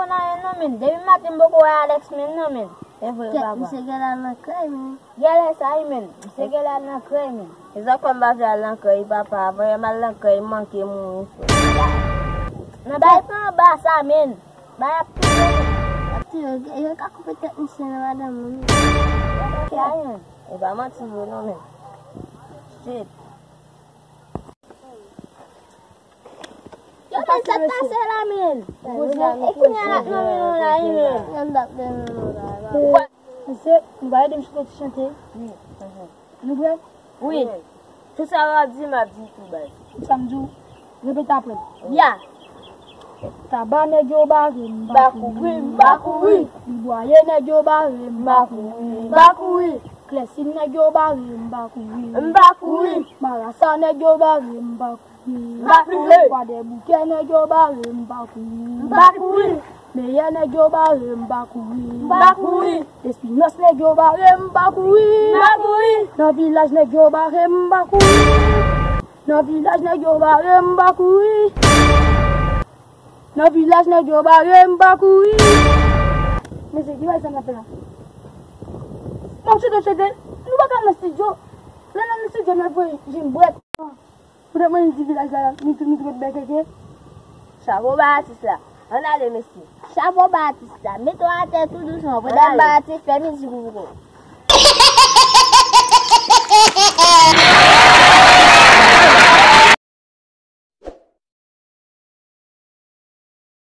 konan nan men. Depi matin boko Alex men nan men. Mse gela nan kay men. Gela sa men. Mse gela nan kay men. E zakon ba fè lan kay papa, vraiment lan kay manke moun. Nan bay pan ba sa men. Bay ap Yo ka koupe tet mse nan madame men. E ba manti yo nan men. Straight. Yo men sa tase la men. E kou nyan ak nan men la men. Yan dak den nan la. Mse, nou baye dem chute ti chante? Oui. Nou gwe? Oui. Tout sa wap di m'a di tout bay. Samdou, repete apre. Ya. Taba negyo bari mbakoui, mbakoui. Iboye negyo bari mbakoui, mbakoui. Klesin negyo bari mbakoui, Mbakoui. Marasa negyo bari mbakoui, Mbakoui. Kwade bouke negyo bari mbakoui, Mbakoui. Meye negyo bari mbakoui, Mbakoui. Espinos negyo bari mbakoui, Mbakoui. Nan village negyo bari mbakoui, nan village negyo bari mbakoui. Nan village negyo bari mbakoui. Mese, ki wè sa mè fè la? Mwen chete, nou baka nan studio. Lè nan studio nan fè jim bret. Pwede mwen yon di village la, mi tout bekeke. Chavo Baptiste la. An ale mesi. Chavo Baptiste la. Meto a te tout doucement. Pwede Baptiste fè mi di gouro.